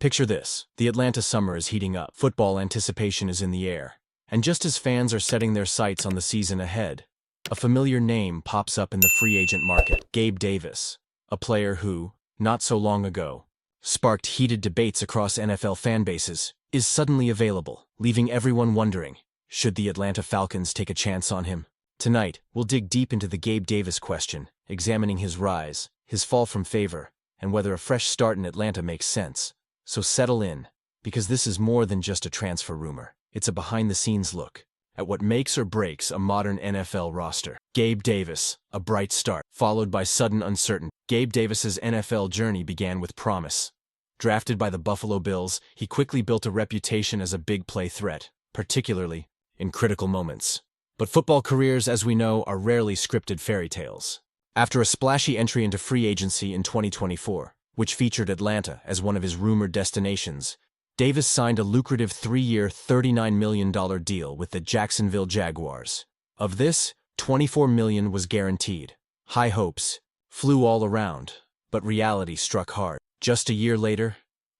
Picture this. The Atlanta summer is heating up. Football anticipation is in the air. And just as fans are setting their sights on the season ahead, a familiar name pops up in the free agent market. Gabe Davis, a player who, not so long ago, sparked heated debates across NFL fan bases, is suddenly available, leaving everyone wondering, should the Atlanta Falcons take a chance on him? Tonight, we'll dig deep into the Gabe Davis question, examining his rise, his fall from favor, and whether a fresh start in Atlanta makes sense. So settle in, because this is more than just a transfer rumor. It's a behind-the-scenes look at what makes or breaks a modern NFL roster. Gabe Davis, a bright start, followed by sudden uncertainty. Gabe Davis's NFL journey began with promise. Drafted by the Buffalo Bills, he quickly built a reputation as a big-play threat, particularly in critical moments. But football careers, as we know, are rarely scripted fairy tales. After a splashy entry into free agency in 2024, which featured Atlanta as one of his rumored destinations, Davis signed a lucrative 3-year, $39 million deal with the Jacksonville Jaguars. Of this, $24 million was guaranteed. High hopes flew all around, but reality struck hard. Just a year later,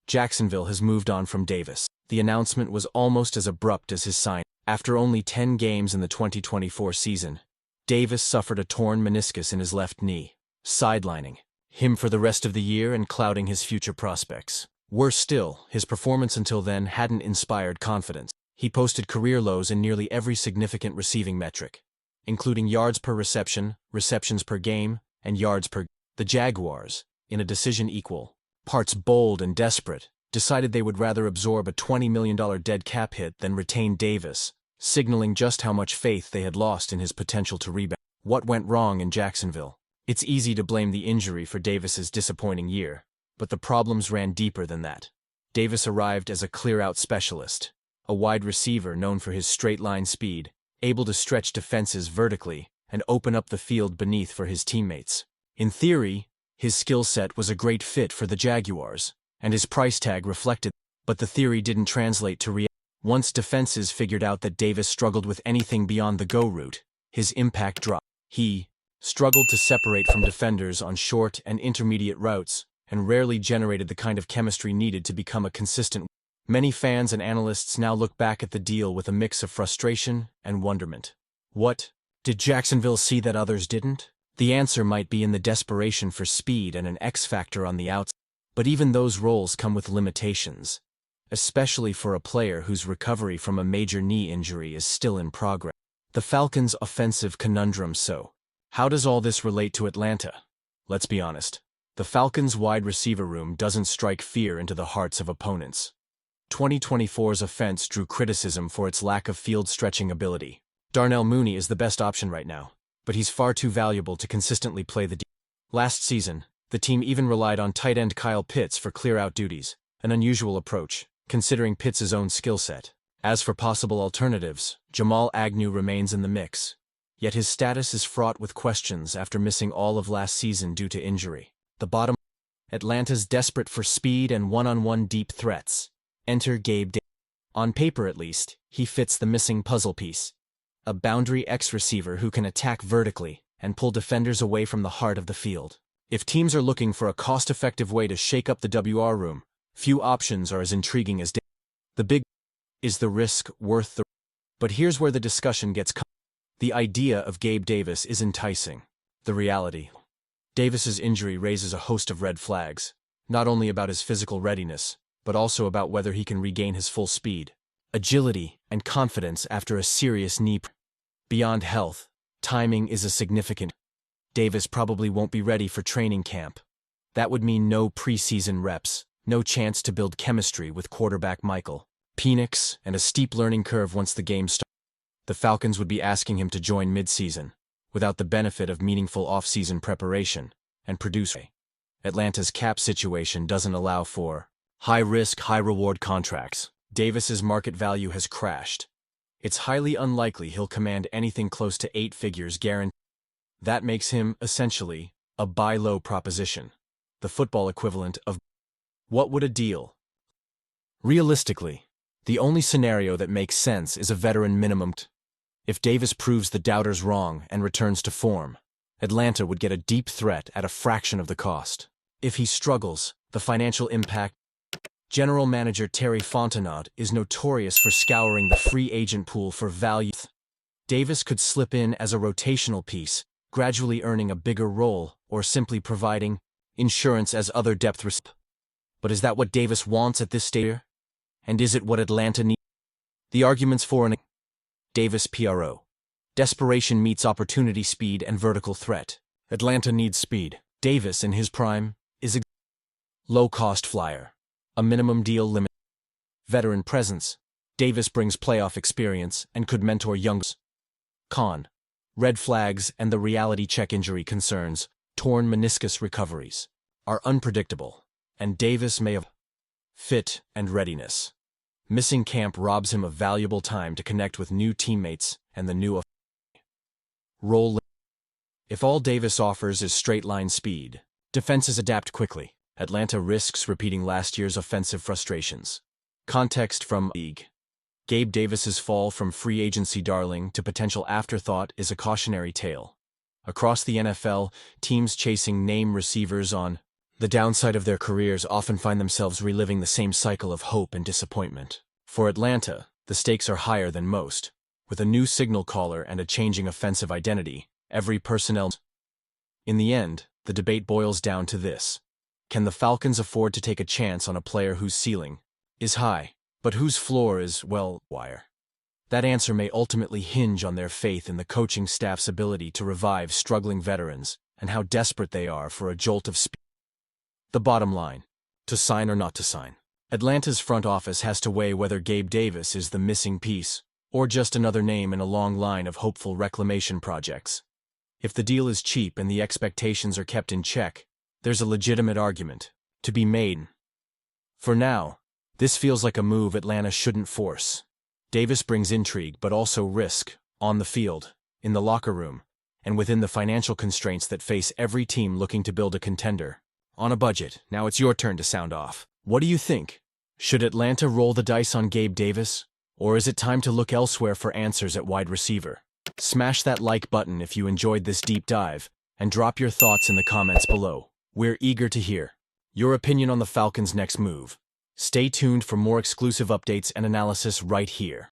Jacksonville has moved on from Davis. The announcement was almost as abrupt as his signing. After only 10 games in the 2024 season, Davis suffered a torn meniscus in his left knee, sidelining him for the rest of the year and clouding his future prospects. Worse still, his performance until then hadn't inspired confidence. He posted career lows in nearly every significant receiving metric, including yards per reception, receptions per game, and yards per. The Jaguars, in a decision equal parts bold and desperate, decided they would rather absorb a $20 million dead cap hit than retain Davis, signaling just how much faith they had lost in his potential to rebound. What went wrong in Jacksonville? It's easy to blame the injury for Davis's disappointing year, but the problems ran deeper than that. Davis arrived as a clear-out specialist, a wide receiver known for his straight-line speed, able to stretch defenses vertically and open up the field beneath for his teammates. In theory, his skill set was a great fit for the Jaguars, and his price tag reflected, but the theory didn't translate to reality. Once defenses figured out that Davis struggled with anything beyond the go route, his impact dropped. He struggled to separate from defenders on short and intermediate routes, and rarely generated the kind of chemistry needed to become a consistent. Many fans and analysts now look back at the deal with a mix of frustration and wonderment. What did Jacksonville see that others didn't? The answer might be in the desperation for speed and an X factor on the outside. But even those roles come with limitations, especially for a player whose recovery from a major knee injury is still in progress. The Falcons' offensive conundrum. So, how does all this relate to Atlanta? Let's be honest. The Falcons' wide receiver room doesn't strike fear into the hearts of opponents. 2024's offense drew criticism for its lack of field-stretching ability. Darnell Mooney is the best option right now, but he's far too valuable to consistently play the Last season, the team even relied on tight end Kyle Pitts for clear-out duties, an unusual approach, considering Pitts' own skill set. As for possible alternatives, Jamal Agnew remains in the mix, yet his status is fraught with questions after missing all of last season due to injury. The bottom, Atlanta's desperate for speed and one-on-one deep threats. Enter Gabe Davis. On paper at least, he fits the missing puzzle piece. A boundary X-receiver who can attack vertically and pull defenders away from the heart of the field. If teams are looking for a cost-effective way to shake up the WR room, few options are as intriguing as Davis. The big is the risk worth the. But here's where the discussion gets. The idea of Gabe Davis is enticing. The reality. Davis's injury raises a host of red flags, not only about his physical readiness, but also about whether he can regain his full speed, agility, and confidence after a serious knee. Beyond health, timing is a significant. Davis probably won't be ready for training camp. That would mean no preseason reps, no chance to build chemistry with quarterback Michael Penix, and a steep learning curve once the game starts. The Falcons would be asking him to join midseason, without the benefit of meaningful off-season preparation, and produce. Atlanta's cap situation doesn't allow for high-risk, high-reward contracts. Davis's market value has crashed. It's highly unlikely he'll command anything close to 8 figures guaranteed. That makes him, essentially, a buy low proposition, the football equivalent of. What would a deal? Realistically, the only scenario that makes sense is a veteran minimum. If Davis proves the doubters wrong and returns to form, Atlanta would get a deep threat at a fraction of the cost. If he struggles, the financial impact. General Manager Terry Fontenot is notorious for scouring the free agent pool for value. Davis could slip in as a rotational piece, gradually earning a bigger role, or simply providing insurance as other depth receivers. But is that what Davis wants at this stage? And is it what Atlanta needs? The arguments for an Davis PRO. Desperation meets opportunity, speed, and vertical threat. Atlanta needs speed. Davis, in his prime, is a low-cost flyer. A minimum deal limit. Veteran presence. Davis brings playoff experience and could mentor youngsters. Con. Red flags and the reality check. Injury concerns, torn meniscus recoveries, are unpredictable, and Davis may have fit and readiness. Missing camp robs him of valuable time to connect with new teammates and the new role. If all Davis offers is straight-line speed, defenses adapt quickly. Atlanta risks repeating last year's offensive frustrations. Context from league. Gabe Davis's fall from free agency darling to potential afterthought is a cautionary tale. Across the NFL, teams chasing name receivers on the downside of their careers often find themselves reliving the same cycle of hope and disappointment. For Atlanta, the stakes are higher than most. With a new signal caller and a changing offensive identity, every personnel. In the end, the debate boils down to this. Can the Falcons afford to take a chance on a player whose ceiling is high, but whose floor is, well, wire? That answer may ultimately hinge on their faith in the coaching staff's ability to revive struggling veterans and how desperate they are for a jolt of speed. The bottom line: to sign or not to sign. Atlanta's front office has to weigh whether Gabe Davis is the missing piece, or just another name in a long line of hopeful reclamation projects. If the deal is cheap and the expectations are kept in check, there's a legitimate argument to be made. For now, this feels like a move Atlanta shouldn't force. Davis brings intrigue but also risk, on the field, in the locker room, and within the financial constraints that face every team looking to build a contender. On a budget, now it's your turn to sound off. What do you think? Should Atlanta roll the dice on Gabe Davis? Or is it time to look elsewhere for answers at wide receiver? Smash that like button if you enjoyed this deep dive, and drop your thoughts in the comments below. We're eager to hear your opinion on the Falcons' next move. Stay tuned for more exclusive updates and analysis right here.